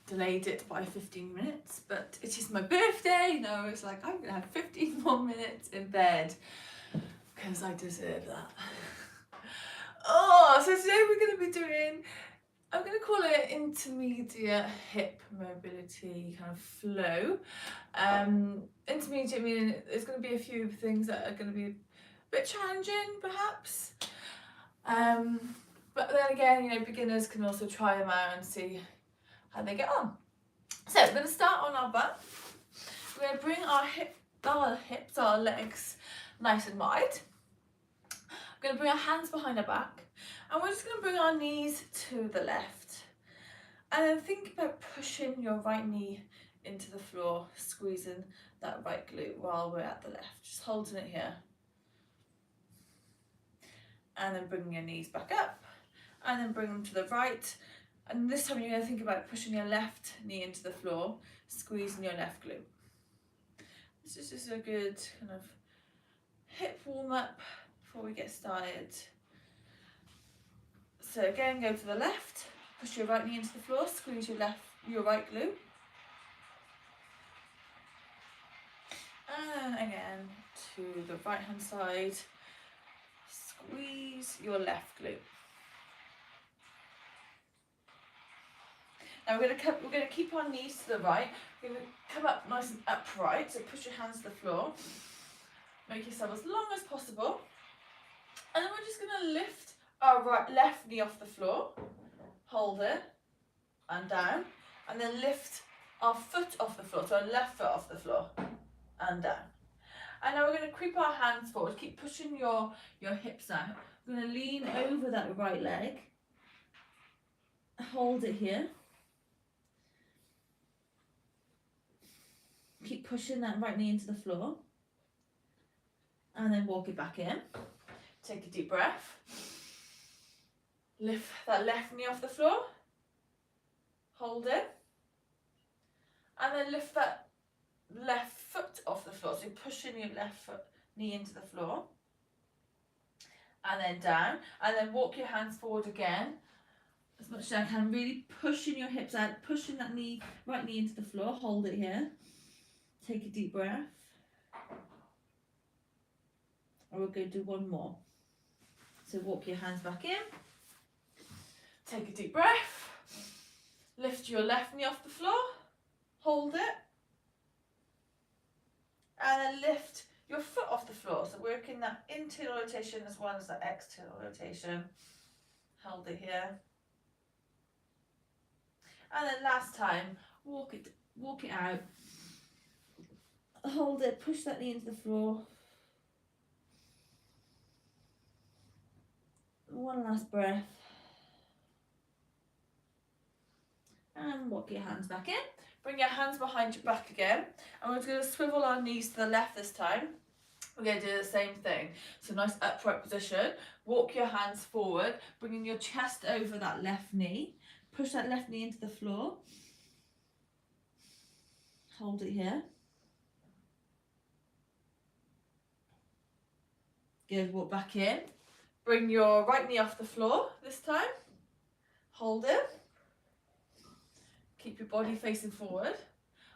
delayed it by 15 minutes, but it is my birthday. You know, it's like I'm gonna have 15 more minutes in bed because I deserve that. Oh, so today we're going to be doing, I'm going to call it intermediate hip mobility kind of flow. Intermediate meaning there's going to be a few things that are going to be a bit challenging perhaps. But then again, you know, beginners can also try them out and see how they get on. So we're going to start on our butt. We're going to bring our hips, our legs nice and wide. We're going to bring our hands behind our back, and we're just going to bring our knees to the left. And then think about pushing your right knee into the floor, squeezing that right glute while we're at the left. Just holding it here. And then bringing your knees back up, and then bring them to the right. And this time you're going to think about pushing your left knee into the floor, squeezing your left glute. This is just a good kind of hip warm up before we get started. So again, go to the left, push your right knee into the floor, squeeze your right glute. And again to the right hand side, squeeze your left glute. Now we're going to keep our knees to the right. We're going to come up nice and upright. So push your hands to the floor. Make yourself as long as possible. And then we're just going to lift our left knee off the floor. Hold it and down. And then lift our foot off the floor. So our left foot off the floor and down. And now we're going to creep our hands forward. Keep pushing your hips out. We're going to lean over that right leg. Hold it here. Keep pushing that right knee into the floor. And then walk it back in. Take a deep breath. Lift that left knee off the floor. Hold it. And then lift that left foot off the floor. So you're pushing your left knee into the floor. And then down. And then walk your hands forward again. As much as I can. Really pushing your hips out. Pushing that right knee into the floor. Hold it here. Take a deep breath. And we're going to do one more. So walk your hands back in. Take a deep breath. Lift your left knee off the floor. Hold it. And then lift your foot off the floor. So working that internal rotation as well as that external rotation. Hold it here. And then last time, walk it out. Hold it, push that knee into the floor. One last breath. And walk your hands back in. Bring your hands behind your back again. And we're going to swivel our knees to the left this time. We're going to do the same thing. So nice upright position. Walk your hands forward, bringing your chest over that left knee. Push that left knee into the floor. Hold it here. Good, walk back in. Bring your right knee off the floor this time. Hold it. Keep your body facing forward.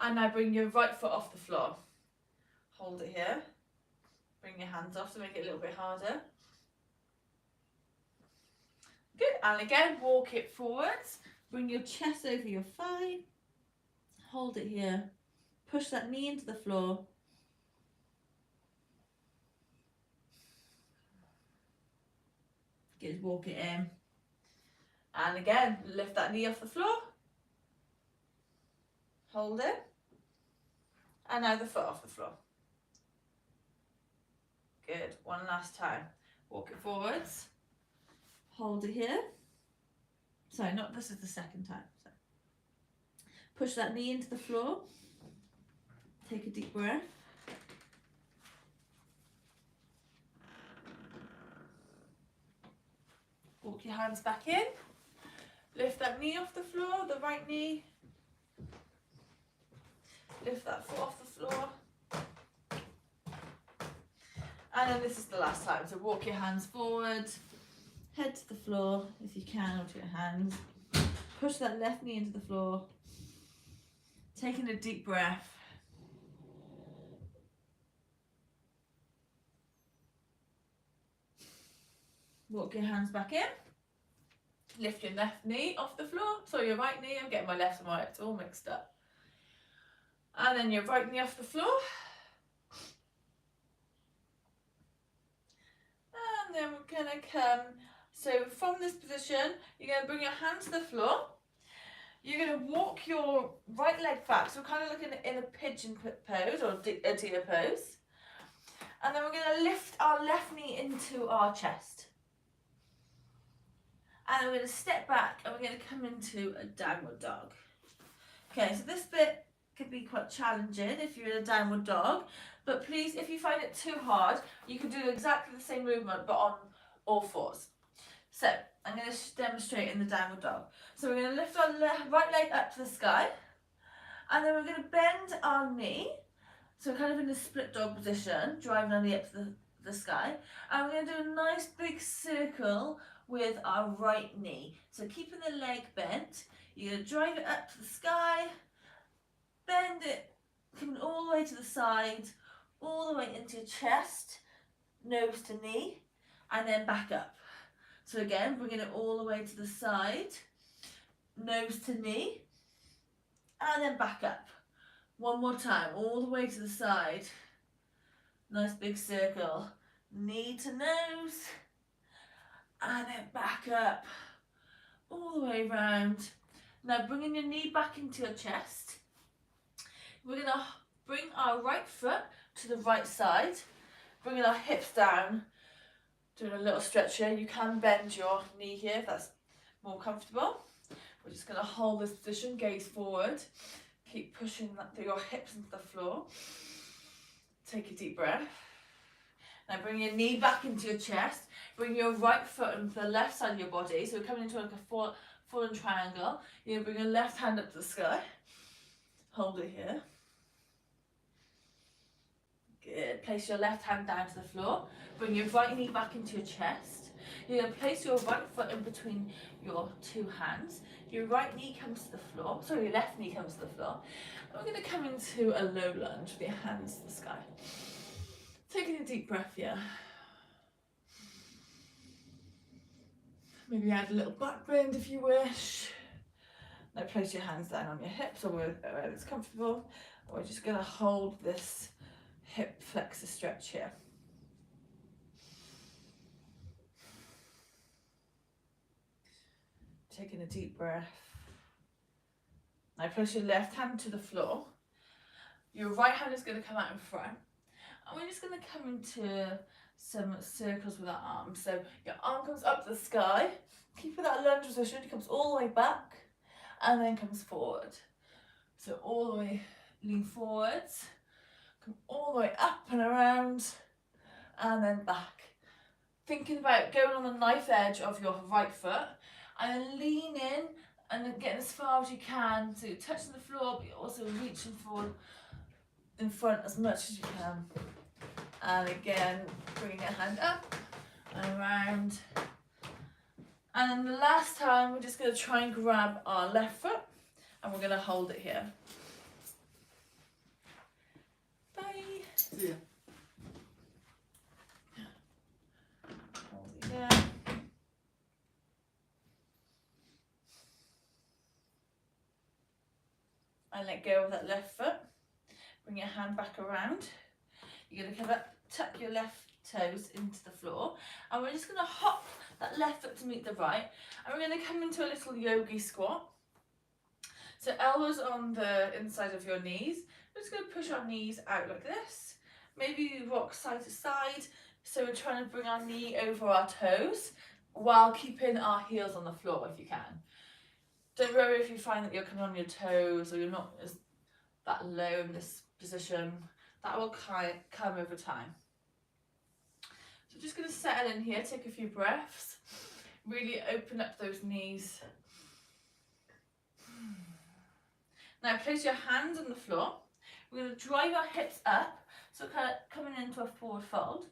And now bring your right foot off the floor. Hold it here. Bring your hands off to make it a little bit harder. Good, and again, walk it forwards. Bring your chest over your thigh. Hold it here. Push that knee into the floor. Good, walk it in. And again, lift that knee off the floor. Hold it. And now the foot off the floor. Good, one last time. Walk it forwards. Hold it here. Sorry, this is the second time. So. Push that knee into the floor. Take a deep breath. Walk your hands back in. Lift that knee off the floor, the right knee. Lift that foot off the floor. And then this is the last time. So walk your hands forward, head to the floor if you can, or to your hands. Push that left knee into the floor. Taking a deep breath. Walk your hands back in. Lift your left knee off the floor. Sorry, your right knee. I'm getting my left and right. It's all mixed up. And then your right knee off the floor. And then we're going to come. So from this position, you're going to bring your hands to the floor. You're going to walk your right leg back. So we're kind of looking in a pigeon pose or a deer pose. And then we're going to lift our left knee into our chest. And we're going to step back and we're going to come into a downward dog. Okay, so this bit could be quite challenging if you're in a downward dog. But please, if you find it too hard, you can do exactly the same movement but on all fours. So I'm going to demonstrate in the downward dog. So we're going to lift our right leg up to the sky. And then we're going to bend our knee. So we're kind of in a split dog position, driving our knee up to the sky. And we're going to do a nice big circle with our right knee. So keeping the leg bent, you're going to drive it up to the sky, bend it, coming all the way to the side, all the way into your chest, nose to knee, and then back up. So again, bringing it all the way to the side, nose to knee, and then back up. One more time, all the way to the side. Nice big circle, knee to nose, and then back up, all the way around. Now bringing your knee back into your chest. We're going to bring our right foot to the right side, bringing our hips down, doing a little stretch here. You can bend your knee here if that's more comfortable. We're just going to hold this position, gaze forward. Keep pushing your hips into the floor. Take a deep breath. Now bring your knee back into your chest. Bring your right foot into the left side of your body. So we're coming into like a fallen triangle. You're going to bring your left hand up to the sky. Hold it here. Good. Place your left hand down to the floor. Bring your right knee back into your chest. You're going to place your right foot in between your two hands. Your right knee comes to the floor. Sorry, your left knee comes to the floor. And we're going to come into a low lunge with your hands to the sky. Taking a deep breath here. Maybe add a little back bend if you wish. Now place your hands down on your hips or where it's comfortable. We're just going to hold this hip flexor stretch here. Taking a deep breath. Now place your left hand to the floor. Your right hand is going to come out in front. And we're just going to come into some circles with our arms. So your arm comes up to the sky. Keeping that lunge position, it comes all the way back and then comes forward. So all the way, lean forwards. Come all the way up and around and then back. Thinking about going on the knife edge of your right foot and then lean in and then getting as far as you can. So you're touching the floor but you're also reaching forward in front as much as you can. And again, bringing your hand up and around. And then the last time we're just going to try and grab our left foot and we're going to hold it here. Bye. See ya. Hold it here. And let go of that left foot. Bring your hand back around. You're going to come up, tuck your left toes into the floor. And we're just going to hop that left foot to meet the right. And we're going to come into a little yogi squat. So elbows on the inside of your knees. We're just going to push our knees out like this. Maybe you rock side to side. So we're trying to bring our knee over our toes while keeping our heels on the floor if you can. Don't worry if you find that you're coming on your toes or you're not as that low in this position. That will come over time. So just going to settle in here, take a few breaths. Really open up those knees. Now place your hands on the floor. We're going to drive our hips up, so kind of coming into a forward fold.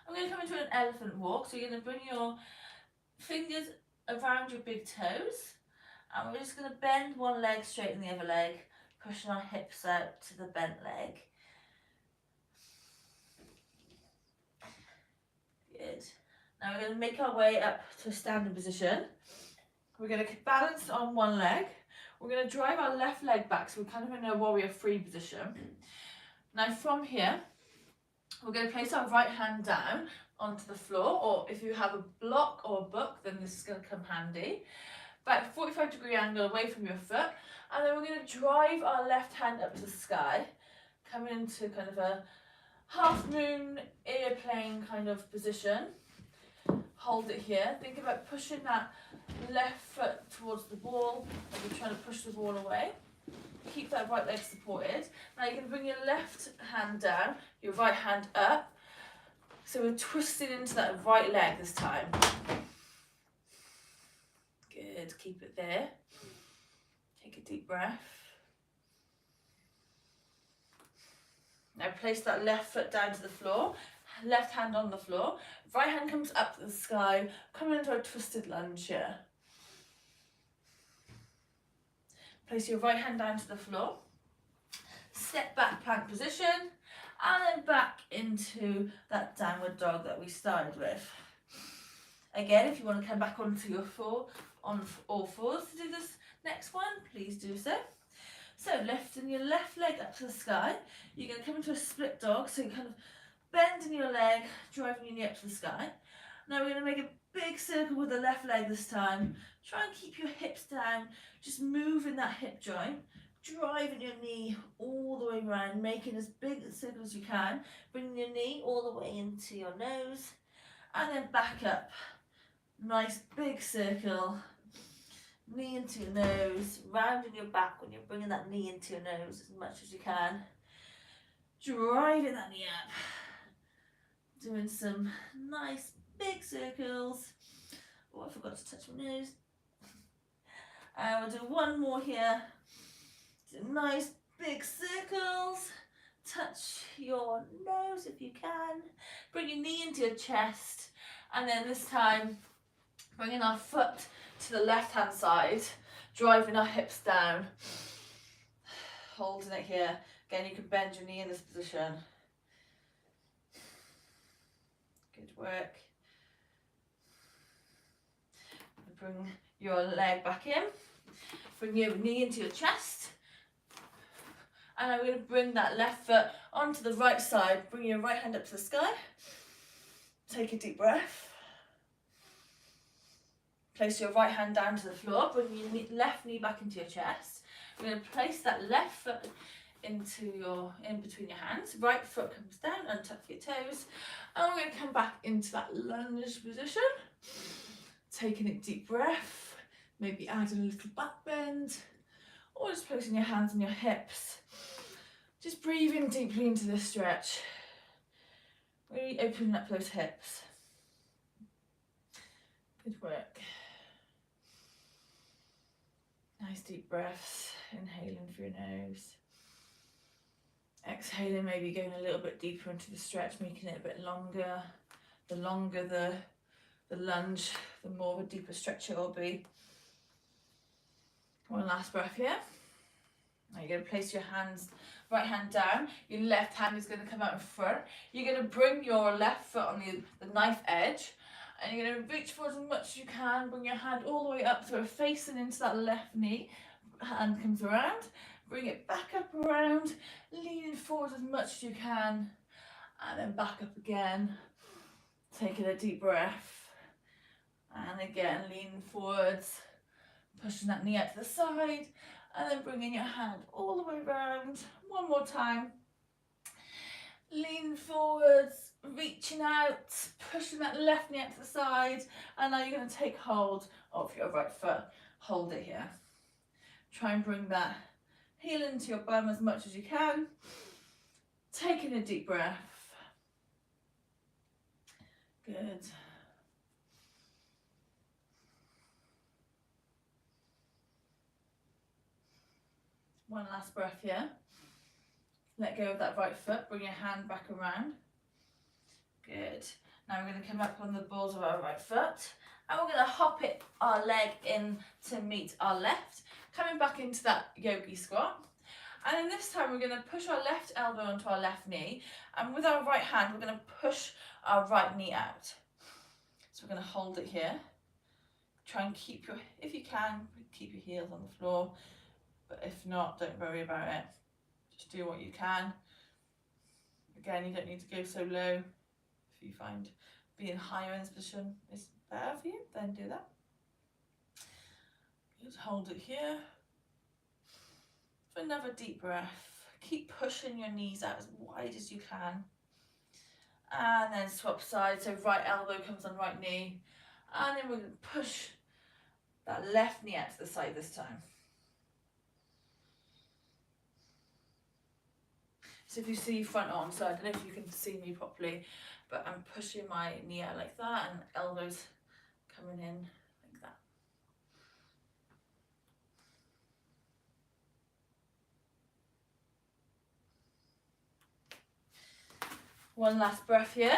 I'm going to come into an elephant walk, so you're going to bring your fingers around your big toes And we're just going to bend one leg, straighten the other leg, pushing our hips out to the bent leg. Good. Now we're going to make our way up to a standing position. We're going to balance on one leg. We're going to drive our left leg back, so we're kind of in a warrior three position. Now from here, we're going to place our right hand down onto the floor, or if you have a block or a book, then this is going to come handy. About 45-degree angle away from your foot, and then we're going to drive our left hand up to the sky, coming into kind of a half moon airplane kind of position. Hold it here. Think about pushing that left foot towards the wall as you're trying to push the ball away. Keep that right leg supported. Now you can bring your left hand down, your right hand up. So we're twisting into that right leg this time. Good, keep it there. Take a deep breath. Now place that left foot down to the floor, left hand on the floor, right hand comes up to the sky, coming into a twisted lunge here. Place your right hand down to the floor, step back plank position, and then back into that downward dog that we started with. Again, if you want to come back onto your on all fours to do this next one, please do so. So lifting your left leg up to the sky, you're going to come into a split dog, so you're kind of bending your leg, driving your knee up to the sky. Now we're going to make a big circle with the left leg this time. Try and keep your hips down, just moving that hip joint, driving your knee all the way around, making as big a circle as you can, bringing your knee all the way into your nose, and then back up. Nice big circle. Knee into your nose, rounding your back when you're bringing that knee into your nose as much as you can. Driving that knee up. Doing some nice big circles. Oh, I forgot to touch my nose. And we'll do one more here. Do nice big circles. Touch your nose if you can. Bring your knee into your chest. And then this time, bringing our foot to the left hand side, driving our hips down, holding it here. Again, you can bend your knee in this position. Good work. Bring your leg back in, bring your knee into your chest, and I'm going to bring that left foot onto the right side. Bring your right hand up to the sky. Take a deep breath. Place your right hand down to the floor, bring your left knee back into your chest. We're going to place that left foot in between your hands. Right foot comes down, untuck your toes. And we're going to come back into that lunge position. Taking a deep breath, maybe adding a little back bend, or just placing your hands on your hips. Just breathing deeply into this stretch. Really opening up those hips. Good work. Nice deep breaths, inhaling through your nose. Exhaling, maybe going a little bit deeper into the stretch, making it a bit longer. The longer the lunge, the more of a deeper stretch it will be. One last breath here. Now you're going to place your right hand down. Your left hand is going to come out in front. You're going to bring your left foot on the knife edge. And you're going to reach forward as much as you can. Bring your hand all the way up so we're facing into that left knee. Hand comes around. Bring it back up around. Leaning forward as much as you can. And then back up again. Taking a deep breath. And again, leaning forwards. Pushing that knee out to the side. And then bringing your hand all the way around. One more time. Lean forwards, reaching out, pushing that left knee out to the side, and now you're going to take hold of your right foot. Hold it here. Try and bring that heel into your bum as much as you can. Taking a deep breath. Good. One last breath here. Let go of that right foot, bring your hand back around. Good. Now we're going to come up on the balls of our right foot, and we're going to hop our leg in to meet our left, coming back into that yogi squat. And then this time we're going to push our left elbow onto our left knee, and with our right hand we're going to push our right knee out. So we're going to hold it here. Try and keep your, if you can, keep your heels on the floor, but if not, don't worry about it. Just do what you can. Again, you don't need to go so low. If you find being higher in this position is better for you, then do that. Just hold it here. For another deep breath. Keep pushing your knees out as wide as you can. And then swap sides, so right elbow comes on right knee. And then we're going to push that left knee out to the side this time. So if you see front on, so I don't know if you can see me properly, but I'm pushing my knee out like that and elbows coming in like that. One last breath here.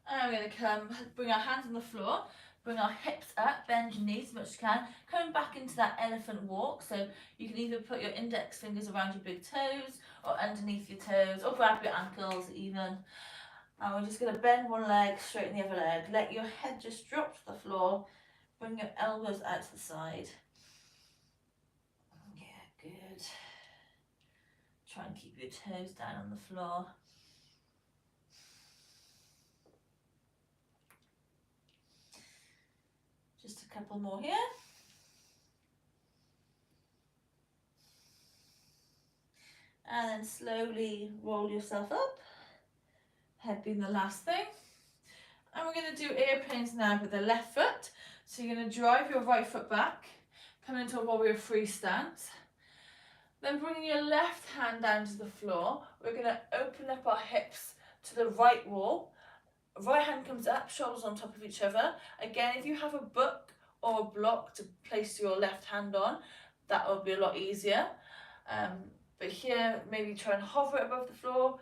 And we're going to bring our hands on the floor, bring our hips up, bend your knees as much as you can, coming back into that elephant walk. So you can either put your index fingers around your big toes or underneath your toes, or grab your ankles even. And we're just going to bend one leg, straighten the other leg. Let your head just drop to the floor. Bring your elbows out to the side. Yeah, good. Try and keep your toes down on the floor. Just a couple more here. And then slowly roll yourself up. Head being the last thing. And we're going to do airplanes now with the left foot. So you're going to drive your right foot back, come into a warrior three stance. Then bringing your left hand down to the floor, we're going to open up our hips to the right wall. Right hand comes up, shoulders on top of each other. Again, if you have a book or a block to place your left hand on, that will be a lot easier. But here, maybe try and hover it above the floor,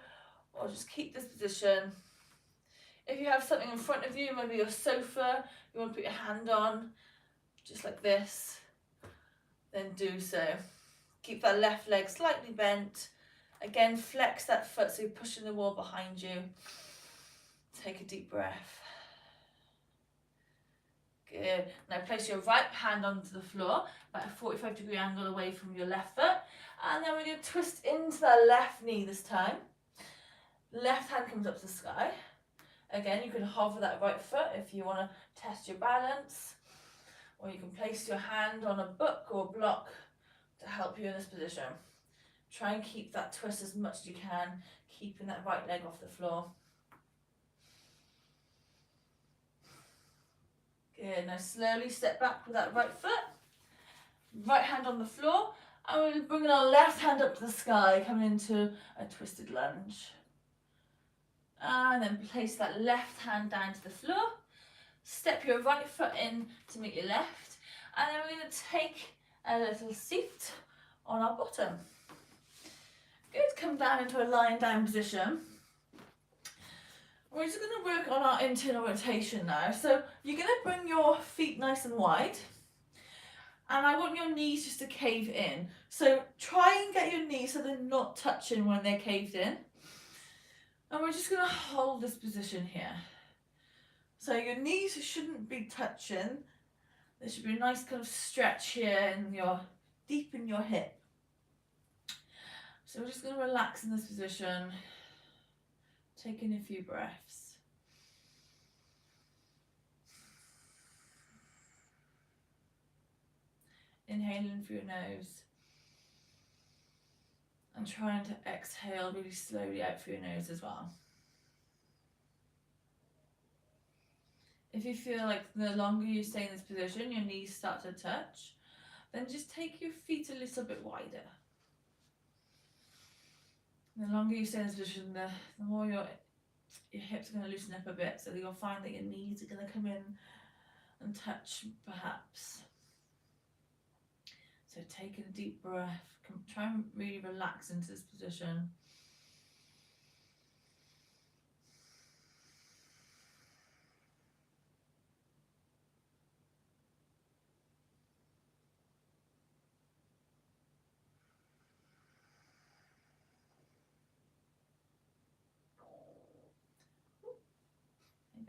or just keep this position. If you have something in front of you, maybe your sofa, you want to put your hand on, just like this, then do so. Keep that left leg slightly bent. Again, flex that foot so you're pushing the wall behind you. Take a deep breath. Good. Now place your right hand onto the floor, about a 45-degree angle away from your left foot. And then we're going to twist into that left knee this time. Left hand comes up to the sky. Again, you can hover that right foot if you want to test your balance. Or you can place your hand on a book or block to help you in this position. Try and keep that twist as much as you can, keeping that right leg off the floor. Good, now slowly step back with that right foot. Right hand on the floor, and we're bringing our left hand up to the sky, coming into a twisted lunge. And then place that left hand down to the floor. Step your right foot in to meet your left. And then we're going to take a little seat on our bottom. Good, come down into a lying down position. We're just going to work on our internal rotation now. So you're going to bring your feet nice and wide. And I want your knees just to cave in. So try and get your knees so they're not touching when they're caved in. And we're just going to hold this position here. So your knees shouldn't be touching. There should be a nice kind of stretch here in deep in your hip. So we're just going to relax in this position, taking a few breaths. Inhaling through your nose and trying to exhale really slowly out through your nose as well. If you feel like the longer you stay in this position, your knees start to touch, then just take your feet a little bit wider. The longer you stay in this position, the more your hips are going to loosen up a bit, so that you'll find that your knees are going to come in and touch perhaps. So taking a deep breath, try and really relax into this position.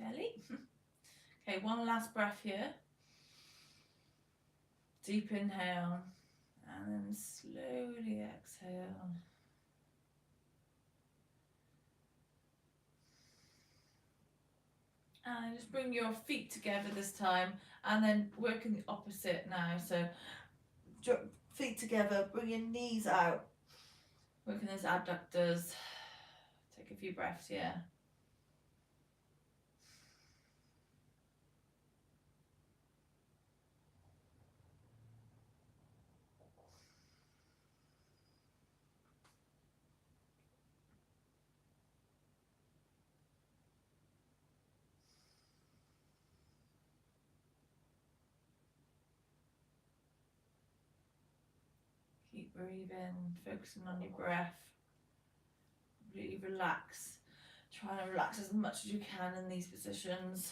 belly. Okay, one last breath here. Deep inhale and then slowly exhale. And just bring your feet together this time and then working the opposite now. So feet together, bring your knees out, working those abductors. Take a few breaths here. Keep breathing, focusing on your breath. Really relax. Try to relax as much as you can in these positions.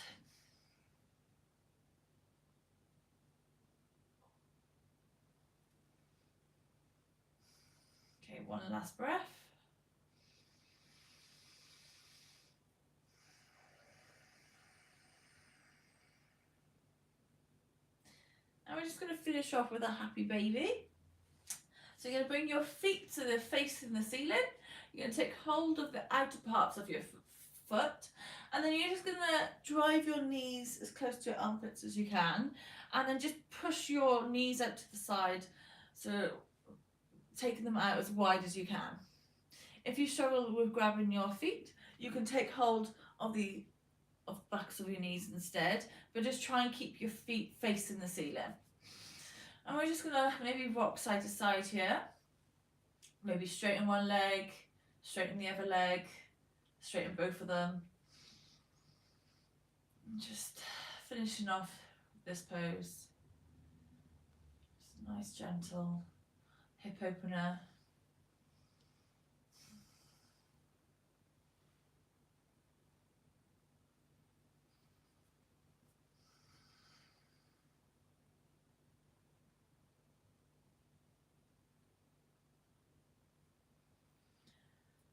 Okay, one last breath. And we're just going to finish off with a happy baby. So you're going to bring your feet to the facing the ceiling. You're going to take hold of the outer parts of your foot. And then you're just going to drive your knees as close to your armpits as you can. And then just push your knees out to the side. So taking them out as wide as you can. If you struggle with grabbing your feet, you can take hold of the backs of your knees instead. But just try and keep your feet facing the ceiling. And we're just going to maybe rock side to side here. Maybe straighten one leg, straighten the other leg, straighten both of them. And just finishing off this pose. Just a nice gentle hip opener.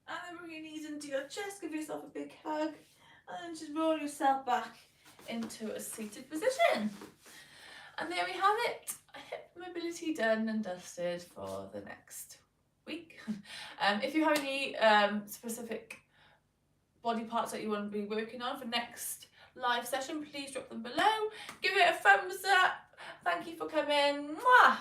And then bring your knees into your chest, give yourself a big hug, and then just roll yourself back into a seated position. And there we have it, hip mobility done and dusted for the next week. If you have any specific body parts that you want to be working on for next live session, please drop them below. Give it a thumbs up. Thank you for coming. Mwah!